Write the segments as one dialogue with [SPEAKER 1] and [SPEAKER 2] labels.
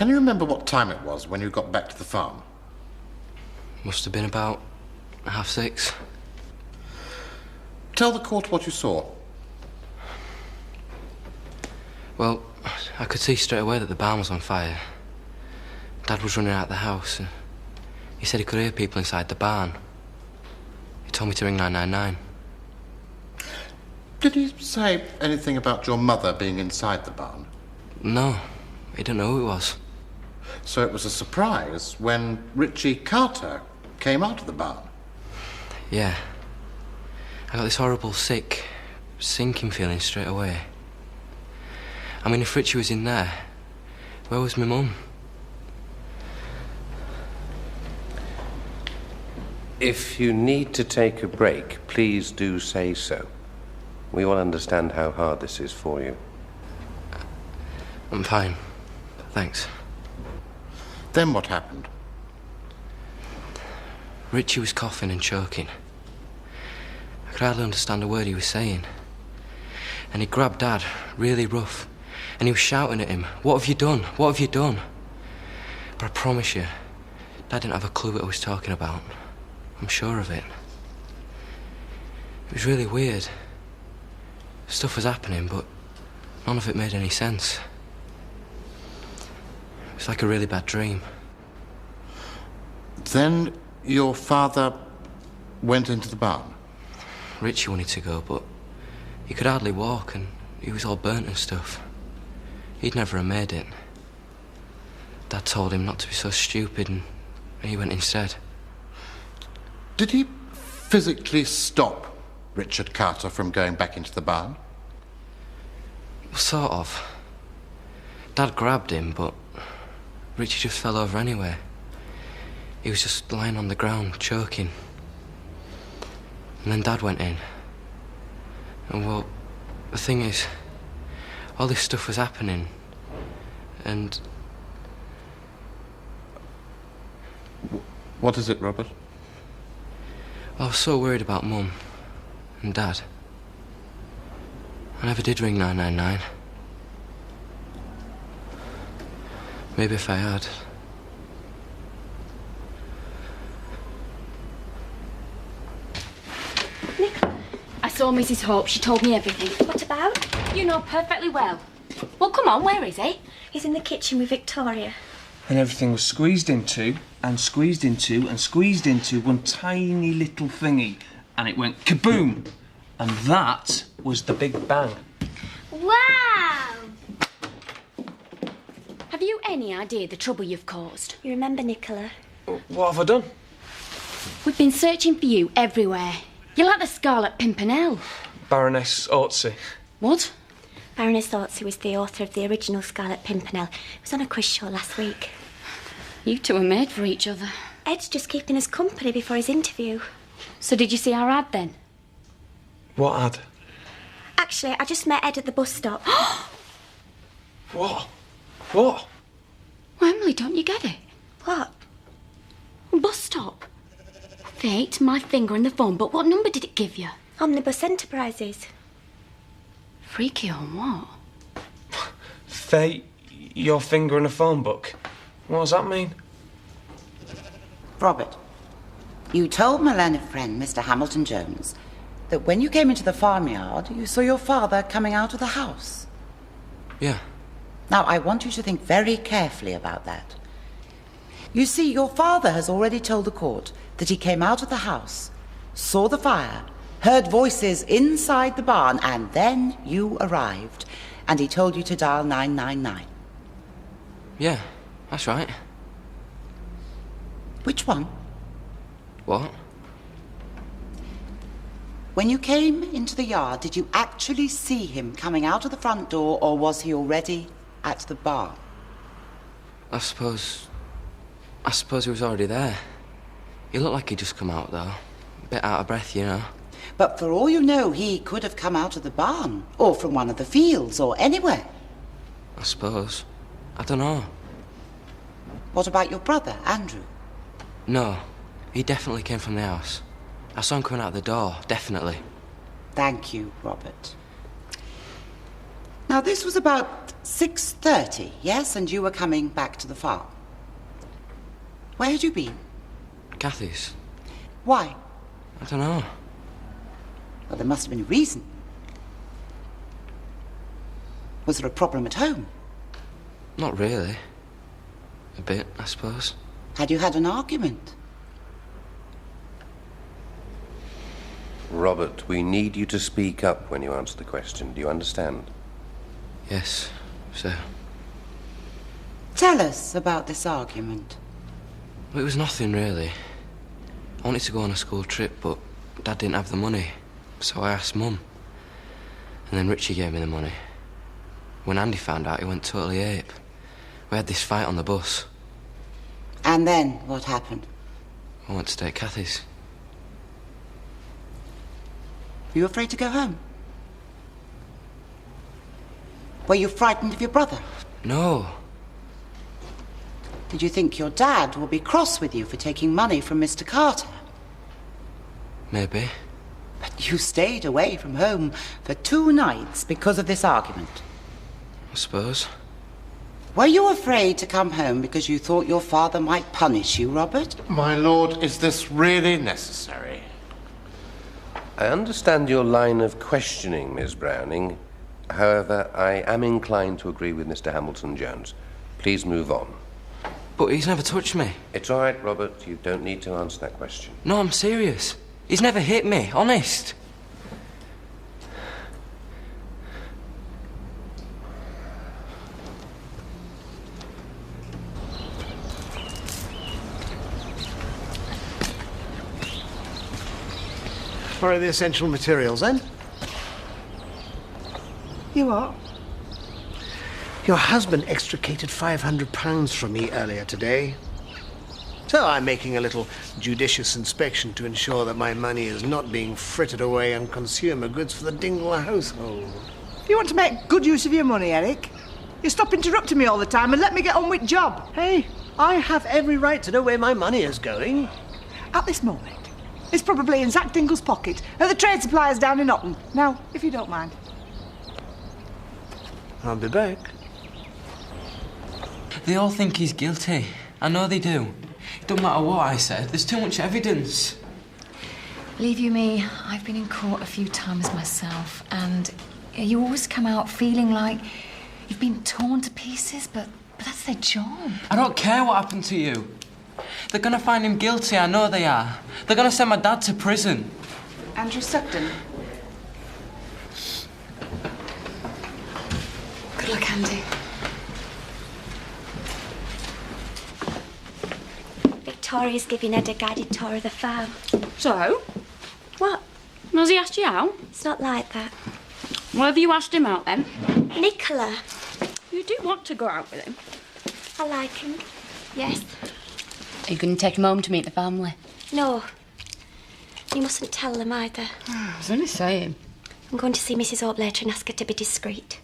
[SPEAKER 1] Can you remember what time it was when you got back to the farm?
[SPEAKER 2] Must have been about 6:30.
[SPEAKER 1] Tell the court what you saw.
[SPEAKER 2] Well, I could see straight away that the barn was on fire. Dad was running out of the house. And he said he could hear people inside the barn. He told me to ring 999.
[SPEAKER 1] Did he say anything about your mother being inside the barn?
[SPEAKER 2] No, he didn't know who it was.
[SPEAKER 1] So it was a surprise when Richie Carter came out of the barn?
[SPEAKER 2] Yeah. I got this horrible sick, sinking feeling straight away. I mean, if Richie was in there, where was my mum?
[SPEAKER 3] If you need to take a break, please do say so. We all understand how hard this is for you.
[SPEAKER 2] I'm fine. Thanks.
[SPEAKER 1] Then what happened?
[SPEAKER 2] Richie was coughing and choking. I could hardly understand a word he was saying. And he grabbed Dad, really rough, and he was shouting at him, "What have you done? What have you done?" But I promise you, Dad didn't have a clue what I was talking about. I'm sure of it. It was really weird. Stuff was happening, but none of it made any sense. It was like a really bad dream.
[SPEAKER 1] Then your father went into the barn?
[SPEAKER 2] Richie wanted to go, but he could hardly walk and he was all burnt and stuff. He'd never have made it. Dad told him not to be so stupid and he went instead.
[SPEAKER 1] Did he physically stop Richard Carter from going back into the barn?
[SPEAKER 2] Sort of. Dad grabbed him, but Richie just fell over anyway. He was just lying on the ground, choking. And then Dad went in. And well, the thing is, all this stuff was happening. And...
[SPEAKER 1] What is it, Robert?
[SPEAKER 2] I was so worried about Mum and Dad. I never did ring 999. Maybe if I had.
[SPEAKER 4] Nicola, I saw Mrs. Hope. She told me everything.
[SPEAKER 5] What about?
[SPEAKER 4] You know perfectly well. Well, come on, where is he?
[SPEAKER 5] He's in the kitchen with Victoria.
[SPEAKER 6] And everything was squeezed into, and squeezed into, and squeezed into one tiny little thingy. And it went kaboom! And that was the big bang.
[SPEAKER 5] Wow!
[SPEAKER 4] Have you any idea the trouble you've caused?
[SPEAKER 5] You remember, Nicola?
[SPEAKER 6] What have I done?
[SPEAKER 4] We've been searching for you everywhere. You're like the Scarlet Pimpernel.
[SPEAKER 6] Baroness Ortsey.
[SPEAKER 4] What?
[SPEAKER 5] Baroness Ortsey was the author of the original Scarlet Pimpernel. It was on a quiz show last week.
[SPEAKER 4] You two are made for each other.
[SPEAKER 5] Ed's just keeping us company before his interview.
[SPEAKER 4] So did you see our ad then?
[SPEAKER 6] What ad?
[SPEAKER 5] Actually, I just met Ed at the bus stop.
[SPEAKER 6] What? What?
[SPEAKER 4] Well, Emily, don't you get it?
[SPEAKER 5] What?
[SPEAKER 4] Bus stop. Fate, my finger in the phone, but what number did it give you?
[SPEAKER 5] Omnibus Enterprises.
[SPEAKER 4] Freaky on what?
[SPEAKER 6] Fate, your finger in a phone book. What does that mean?
[SPEAKER 7] Robert, you told my learned friend, Mr. Hamilton Jones, that when you came into the farmyard, you saw your father coming out of the house.
[SPEAKER 2] Yeah.
[SPEAKER 7] Now, I want you to think very carefully about that. You see, your father has already told the court that he came out of the house, saw the fire, heard voices inside the barn, and then you arrived, and he told you to dial 999.
[SPEAKER 2] Yeah, that's right.
[SPEAKER 7] Which one?
[SPEAKER 2] What?
[SPEAKER 7] When you came into the yard, did you actually see him coming out of the front door, or was he already at the barn?
[SPEAKER 2] I suppose he was already there. He looked like he'd just come out, though. A bit out of breath, you know.
[SPEAKER 7] But for all you know, he could have come out of the barn, or from one of the fields, or anywhere.
[SPEAKER 2] I suppose. I don't know.
[SPEAKER 7] What about your brother, Andrew?
[SPEAKER 2] No, he definitely came from the house. I saw him coming out the door, definitely.
[SPEAKER 7] Thank you, Robert. Now, this was about 6:30, yes? And you were coming back to the farm. Where had you been?
[SPEAKER 2] Kathy's.
[SPEAKER 7] Why?
[SPEAKER 2] I don't know.
[SPEAKER 7] Well, there must have been a reason. Was there a problem at home?
[SPEAKER 2] Not really. A bit, I suppose.
[SPEAKER 7] Had you had an argument?
[SPEAKER 3] Robert, we need you to speak up when you answer the question. Do you understand?
[SPEAKER 2] Yes, sir.
[SPEAKER 7] Tell us about this argument.
[SPEAKER 2] Well, it was nothing, really. I wanted to go on a school trip, but Dad didn't have the money. So I asked Mum. And then Richie gave me the money. When Andy found out, he went totally ape. We had this fight on the bus.
[SPEAKER 7] And then what happened?
[SPEAKER 2] I went to stay at Kathy's.
[SPEAKER 7] Were you afraid to go home? Were you frightened of your brother?
[SPEAKER 2] No.
[SPEAKER 7] Did you think your dad will be cross with you for taking money from Mr. Carter?
[SPEAKER 2] Maybe.
[SPEAKER 7] But you stayed away from home for 2 nights because of this argument.
[SPEAKER 2] I suppose.
[SPEAKER 7] Were you afraid to come home because you thought your father might punish you, Robert?
[SPEAKER 1] My lord, is this really necessary?
[SPEAKER 3] I understand your line of questioning, Miss Browning. However, I am inclined to agree with Mr. Hamilton-Jones. Please move on.
[SPEAKER 2] But he's never touched me.
[SPEAKER 3] It's all right, Robert. You don't need to answer that question.
[SPEAKER 2] No, I'm serious. He's never hit me, honest.
[SPEAKER 8] Where are the essential materials, then?
[SPEAKER 9] You what?
[SPEAKER 8] Your husband extricated £500 from me earlier today. So I'm making a little judicious inspection to ensure that my money is not being frittered away on consumer goods for the Dingle household.
[SPEAKER 9] If you want to make good use of your money, Eric, you stop interrupting me all the time and let me get on with job.
[SPEAKER 8] Hey, I have every right to know where my money is going.
[SPEAKER 9] At this moment, it's probably in Zach Dingle's pocket at the trade suppliers down in Otten. Now, if you don't mind.
[SPEAKER 8] I'll be back.
[SPEAKER 2] They all think he's guilty. I know they do. It don't matter what I said. There's too much evidence.
[SPEAKER 10] Believe you me, I've been in court a few times myself, and you always come out feeling like you've been torn to pieces, but that's their job.
[SPEAKER 2] I don't care what happened to you. They're gonna find him guilty, I know they are. They're gonna send my dad to prison.
[SPEAKER 9] Andrew Sugden.
[SPEAKER 10] Good luck, Andy.
[SPEAKER 5] Victoria's giving Ed a guided tour of the farm.
[SPEAKER 4] So?
[SPEAKER 5] What?
[SPEAKER 4] Has he asked you out?
[SPEAKER 5] It's not like that.
[SPEAKER 4] Well, have you asked him out then?
[SPEAKER 5] Nicola.
[SPEAKER 4] You do want to go out with him?
[SPEAKER 5] I like him. Yes.
[SPEAKER 10] Are you going to take him home to meet the family?
[SPEAKER 5] No. You mustn't tell them either.
[SPEAKER 10] I was only saying.
[SPEAKER 5] I'm going to see Mrs. Hope later and ask her to be discreet.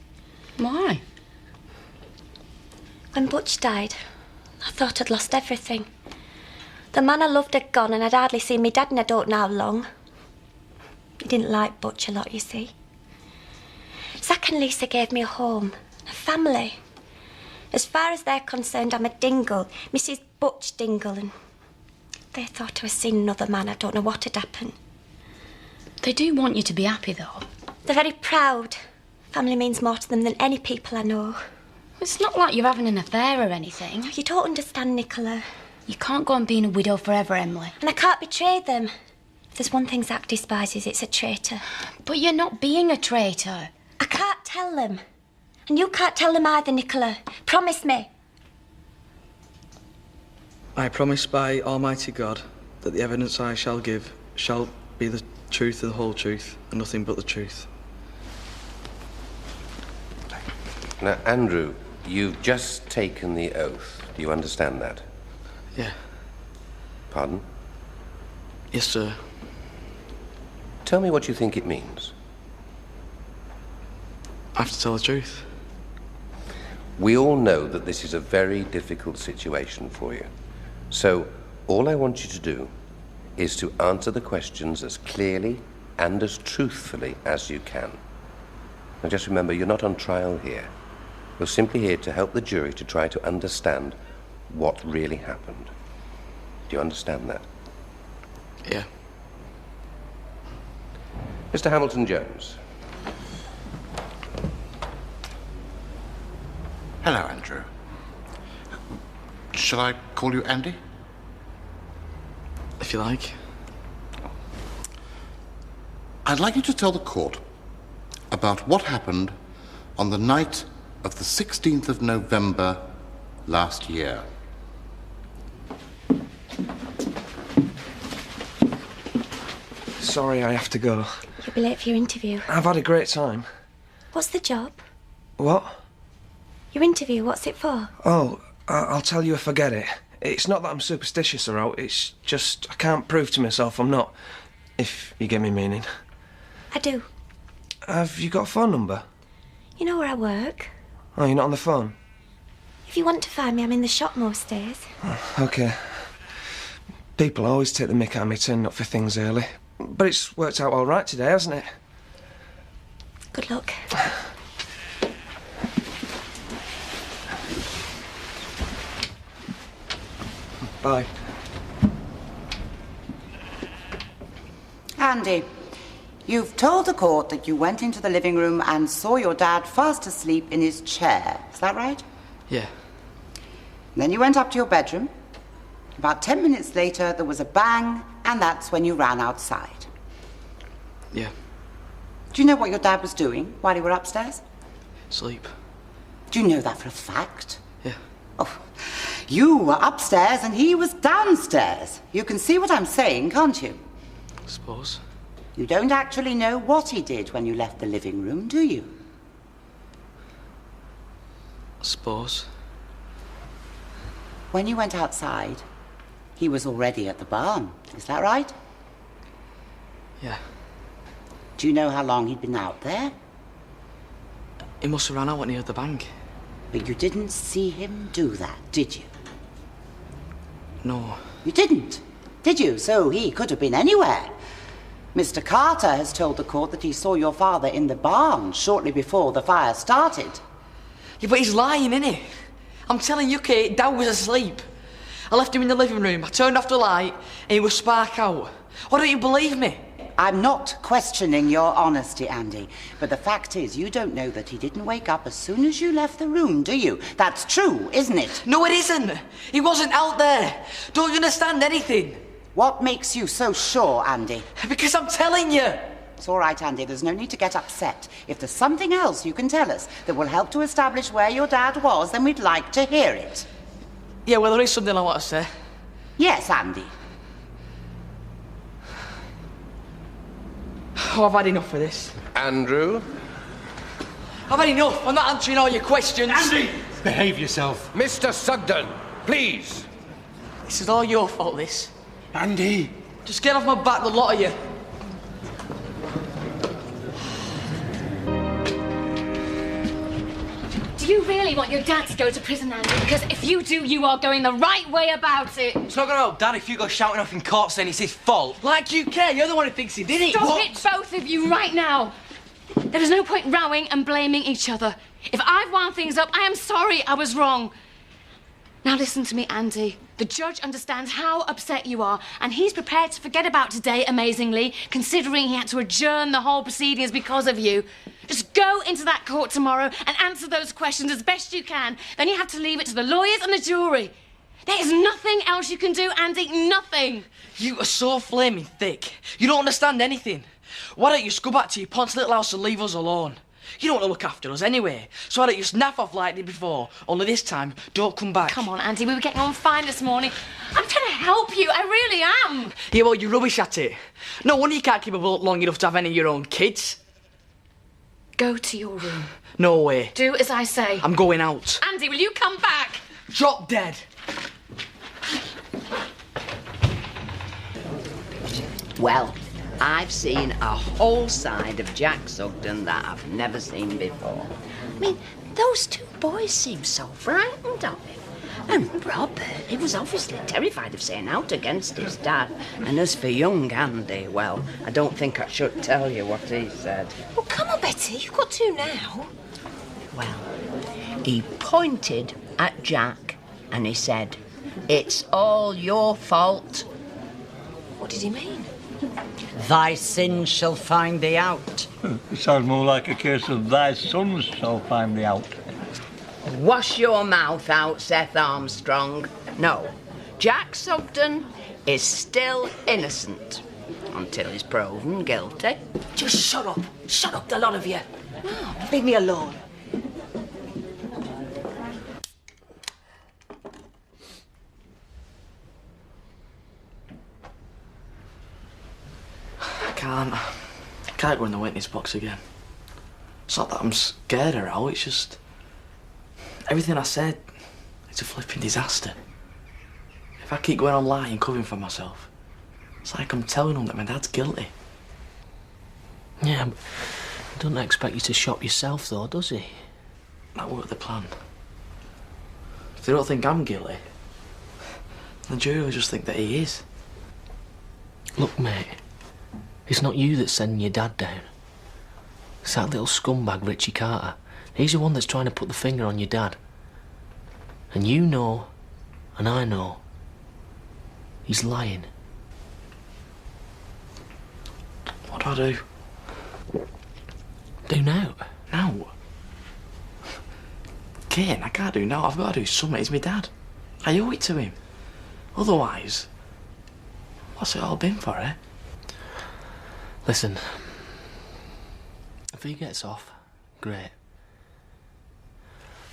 [SPEAKER 10] Why?
[SPEAKER 5] When Butch died, I thought I'd lost everything. The man I loved had gone and I'd hardly seen me dad in I don't know how long. He didn't like Butch a lot, you see. Zach and Lisa gave me a home, a family. As far as they're concerned, I'm a Dingle, Mrs. Butch Dingle, and they thought I was seeing another man. I don't know what had happened.
[SPEAKER 4] They do want you to be happy, though.
[SPEAKER 5] They're very proud. Family means more to them than any people I know.
[SPEAKER 4] It's not like you're having an affair or anything.
[SPEAKER 5] You don't understand, Nicola.
[SPEAKER 4] You can't go on being a widow forever, Emily.
[SPEAKER 5] And I can't betray them. If there's one thing Zach despises, it's a traitor.
[SPEAKER 4] But you're not being a traitor.
[SPEAKER 5] I can't tell them. And you can't tell them either, Nicola. Promise me.
[SPEAKER 11] I promise by Almighty God that the evidence I shall give shall be the truth and the whole truth, and nothing but the truth.
[SPEAKER 3] Now, Andrew, you've just taken the oath. Do you understand that?
[SPEAKER 11] Yeah.
[SPEAKER 3] Pardon?
[SPEAKER 11] Yes, sir.
[SPEAKER 3] Tell me what you think it means.
[SPEAKER 11] I have to tell the truth.
[SPEAKER 3] We all know that this is a very difficult situation for you. So, all I want you to do is to answer the questions as clearly and as truthfully as you can. Now, just remember, you're not on trial here. You're simply here to help the jury to try to understand what really happened. Do you understand that?
[SPEAKER 2] Yeah.
[SPEAKER 3] Mr. Hamilton-Jones.
[SPEAKER 1] Hello, Andrew. Shall I call you Andy?
[SPEAKER 11] If you like.
[SPEAKER 1] I'd like you to tell the court about what happened on the night of the 16th of November last year.
[SPEAKER 12] Sorry, I have to go.
[SPEAKER 5] You'll be late for your interview.
[SPEAKER 12] I've had a great time.
[SPEAKER 5] What's the job?
[SPEAKER 12] What?
[SPEAKER 5] Your interview, what's it for?
[SPEAKER 12] Oh, I'll tell you if I get it. It's not that I'm superstitious or out, it's just I can't prove to myself I'm not, if you get me meaning.
[SPEAKER 5] I do.
[SPEAKER 12] Have you got a phone number?
[SPEAKER 5] You know where I work.
[SPEAKER 12] Oh, you're not on the phone?
[SPEAKER 5] If you want to find me, I'm in the shop most days.
[SPEAKER 12] Oh, OK. People always take the mick out of me turning up for things early. But it's worked out all right today, hasn't it?
[SPEAKER 5] Good luck.
[SPEAKER 12] Bye.
[SPEAKER 7] Andy, you've told the court that you went into the living room and saw your dad fast asleep in his chair. Is that right?
[SPEAKER 2] Yeah.
[SPEAKER 7] Then you went up to your bedroom. About 10 minutes later, there was a bang, and that's when you ran outside.
[SPEAKER 2] Yeah.
[SPEAKER 7] Do you know what your dad was doing while you were upstairs?
[SPEAKER 2] Sleep.
[SPEAKER 7] Do you know that for a fact?
[SPEAKER 2] Yeah.
[SPEAKER 7] Oh, you were upstairs and he was downstairs. You can see what I'm saying, can't you?
[SPEAKER 2] I suppose.
[SPEAKER 7] You don't actually know what he did when you left the living room, do you?
[SPEAKER 2] I suppose.
[SPEAKER 7] When you went outside, he was already at the barn. Is that right?
[SPEAKER 2] Yeah.
[SPEAKER 7] Do you know how long he'd been out there?
[SPEAKER 2] He must have ran out when he heard the bang.
[SPEAKER 7] But you didn't see him do that, did you?
[SPEAKER 2] No.
[SPEAKER 7] You didn't, did you? So he could have been anywhere. Mr. Carter has told the court that he saw your father in the barn shortly before the fire started.
[SPEAKER 13] Yeah, but he's lying, isn't he? I'm telling you, Kate, Dad was asleep. I left him in the living room, I turned off the light, and he was spark out. Why don't you believe me?
[SPEAKER 7] I'm not questioning your honesty, Andy, but the fact is you don't know that he didn't wake up as soon as you left the room, do you? That's true, isn't it?
[SPEAKER 13] No, it isn't. He wasn't out there. Don't you understand anything?
[SPEAKER 7] What makes you so sure, Andy?
[SPEAKER 13] Because I'm telling you.
[SPEAKER 7] It's all right, Andy. There's no need to get upset. If there's something else you can tell us that will help to establish where your dad was, then we'd like to hear it.
[SPEAKER 13] Yeah, well, there is something I want to say.
[SPEAKER 7] Yes, Andy.
[SPEAKER 13] Oh, I've had enough of this.
[SPEAKER 3] Andrew?
[SPEAKER 13] I've had enough. I'm not answering all your questions.
[SPEAKER 14] Andy! Behave yourself.
[SPEAKER 3] Mr. Sugden, please.
[SPEAKER 13] This is all your fault, this.
[SPEAKER 14] Andy!
[SPEAKER 13] Just get off my back, the lot of you.
[SPEAKER 4] Do you really want your dad to go to prison, Andy? Because if you do, you are going the right way about it.
[SPEAKER 2] It's not going to help Dad if you go shouting off in court saying it's his fault.
[SPEAKER 13] Like you care. You're the one who thinks he did it.
[SPEAKER 4] Stop it, both of you, right now. There is no point rowing and blaming each other. If I've wound things up, I am sorry I was wrong. Now listen to me, Andy. The judge understands how upset you are, and he's prepared to forget about today, amazingly, considering he had to adjourn the whole proceedings because of you. Just go into that court tomorrow and answer those questions as best you can. Then you have to leave it to the lawyers and the jury. There is nothing else you can do, Andy, nothing.
[SPEAKER 13] You are so flaming thick. You don't understand anything. Why don't you go back to your Ponce little house and leave us alone? You don't want to look after us anyway, so why don't you snap off like you did before? Only this time, don't come back.
[SPEAKER 4] Come on, Andy, we were getting on fine this morning. I'm trying to help you, I really am.
[SPEAKER 13] Yeah, well, you're rubbish at it. No wonder you can't keep a boat long enough to have any of your own kids.
[SPEAKER 4] Go to your room.
[SPEAKER 13] No way.
[SPEAKER 4] Do as I say.
[SPEAKER 13] I'm going out.
[SPEAKER 4] Andy, will you come back?
[SPEAKER 13] Drop dead.
[SPEAKER 15] Well, I've seen a whole side of Jack Sugden that I've never seen before. I mean, those two boys seem so frightened of him. And Robert, he was obviously terrified of saying out against his dad. And as for young Andy, well, I don't think I should tell you what he said.
[SPEAKER 5] Well, come on, Betty, you've got to now.
[SPEAKER 15] Well, He pointed at Jack and he said, "It's all your fault."
[SPEAKER 4] What did he mean?
[SPEAKER 16] Thy sins shall find thee out.
[SPEAKER 17] It sounds more like a case of thy sons shall find thee out.
[SPEAKER 15] Wash your mouth out, Seth Armstrong. No, Jack Sugden is still innocent until he's proven guilty.
[SPEAKER 9] Just shut up. Shut up, the lot of you. Leave me alone.
[SPEAKER 13] I can't go in the witness box again. It's not that I'm scared her out, it's just... everything I said, it's a flipping disaster. If I keep going on lying, covering for myself, it's like I'm telling them that my dad's guilty.
[SPEAKER 2] Yeah, but he doesn't expect you to shop yourself, though, does he?
[SPEAKER 13] That weren't the plan. If they don't think I'm guilty, the jury will just think that he is.
[SPEAKER 2] Look, mate, it's not you that's sending your dad down. It's that little scumbag Richie Carter. He's the one that's trying to put the finger on your dad. And you know, and I know, he's lying.
[SPEAKER 13] What do I do?
[SPEAKER 2] Do now.
[SPEAKER 13] Now? Kane, I can't do now. I've got to do something. He's my dad. I owe it to him. Otherwise, what's it all been for, eh?
[SPEAKER 2] Listen, if he gets off, great.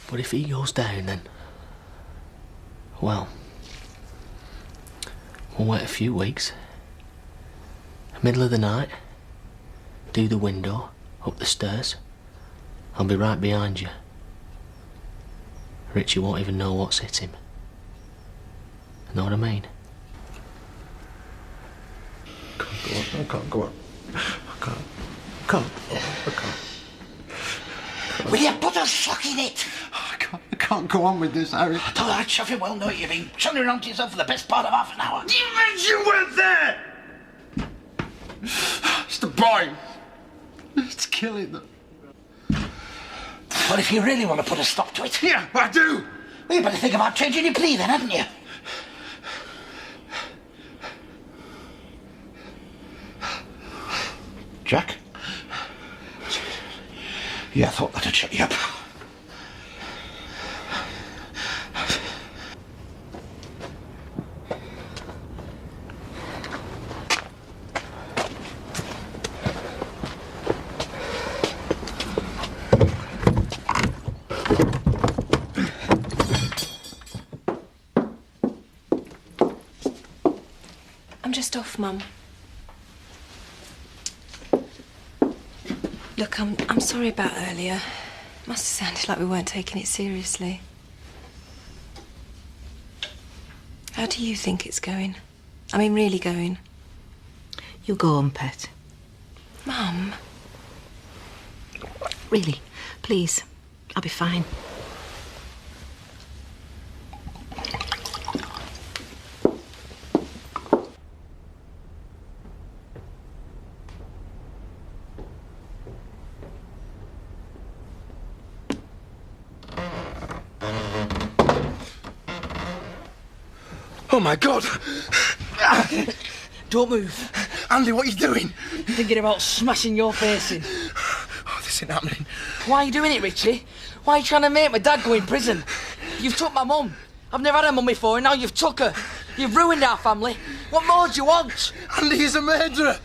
[SPEAKER 2] But if he goes down, then... well, we'll wait a few weeks. Middle of the night, do the window, up the stairs. I'll be right behind you. Richie won't even know what's hit him. Know what I mean?
[SPEAKER 8] I can't go on. I can't.
[SPEAKER 14] Will you put a sock in it?
[SPEAKER 1] I can't go on with this, Harry.
[SPEAKER 14] I thought I'd chuff it well know you've been chumming around to yourself for the best part of half an hour.
[SPEAKER 1] You weren't there! It's the boy. It's killing them.
[SPEAKER 14] Well, if you really want to put a stop to it...
[SPEAKER 1] Yeah, I do!
[SPEAKER 14] Well, you better think about changing your plea then, hadn't you? Jack? Yeah, I thought that'd shut you up.
[SPEAKER 5] I'm just off, Mum. Look, I'm sorry about earlier. Must have sounded like we weren't taking it seriously. How do you think it's going? I mean, really going?
[SPEAKER 18] You go on, Pet.
[SPEAKER 5] Mum.
[SPEAKER 18] Really, please. I'll be fine.
[SPEAKER 12] Oh my God!
[SPEAKER 13] Don't move.
[SPEAKER 12] Andy, what are you doing?
[SPEAKER 13] Thinking about smashing your face in.
[SPEAKER 12] Oh, this ain't happening.
[SPEAKER 13] Why are you doing it, Richie? Why are you trying to make my dad go in prison? You've took my mum. I've never had a mum before, and now you've took her. You've ruined our family. What more do you want?
[SPEAKER 12] Andy is a murderer.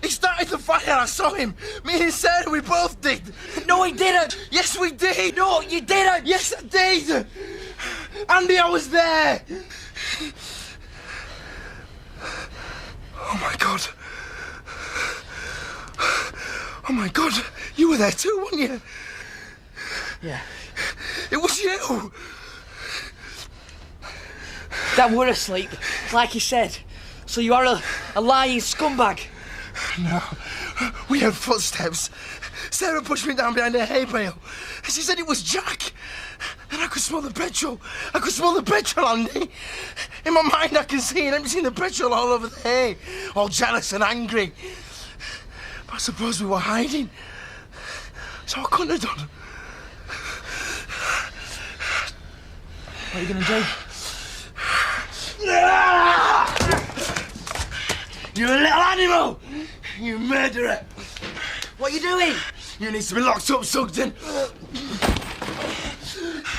[SPEAKER 12] He started the fire, I saw him. Me and Sarah, we both did.
[SPEAKER 13] No, he didn't.
[SPEAKER 12] Yes, we did.
[SPEAKER 13] No, you didn't.
[SPEAKER 12] Yes, I did. Andy, I was there. Oh my God. Oh my God. You were there too, weren't you?
[SPEAKER 13] Yeah.
[SPEAKER 12] It was you.
[SPEAKER 13] Dad were asleep, like he said. So you are a lying scumbag.
[SPEAKER 12] No. We heard footsteps. Sarah pushed me down behind a hay bale. She said it was Jack. And I could smell the petrol. I could smell the petrol, Andy. In my mind, I can see him emptying the petrol all over the hay. All jealous and angry. But I suppose we were hiding. So I couldn't have done.
[SPEAKER 13] What are you going to do?
[SPEAKER 12] You're a little animal! You murderer!
[SPEAKER 13] What are you doing?
[SPEAKER 12] You need to be locked up, Sugden.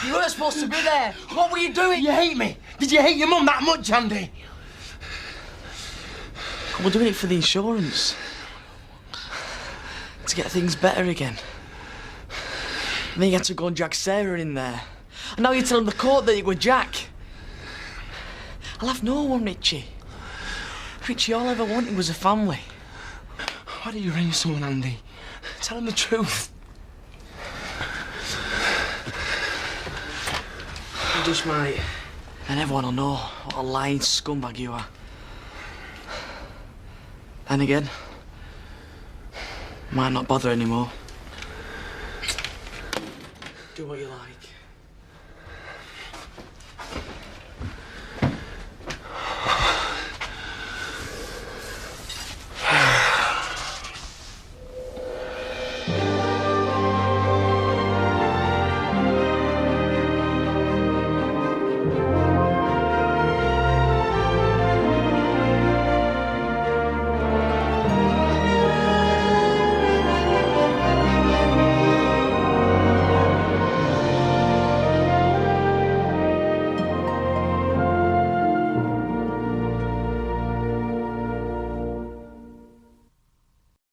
[SPEAKER 13] You weren't supposed to be there. What were you doing?
[SPEAKER 12] You hate me. Did you hate your mum that much, Andy?
[SPEAKER 13] We're doing it for the insurance. To get things better again. And then you had to go and drag Sarah in there. And now you're telling the court that you were Jack. I'll have no one, Richie. Richie, all I ever wanted was a family.
[SPEAKER 12] Why don't you ring someone, Andy? Tell him the truth.
[SPEAKER 13] You just might. And everyone will know what a lying scumbag you are. And again, might not bother anymore. Do what you like.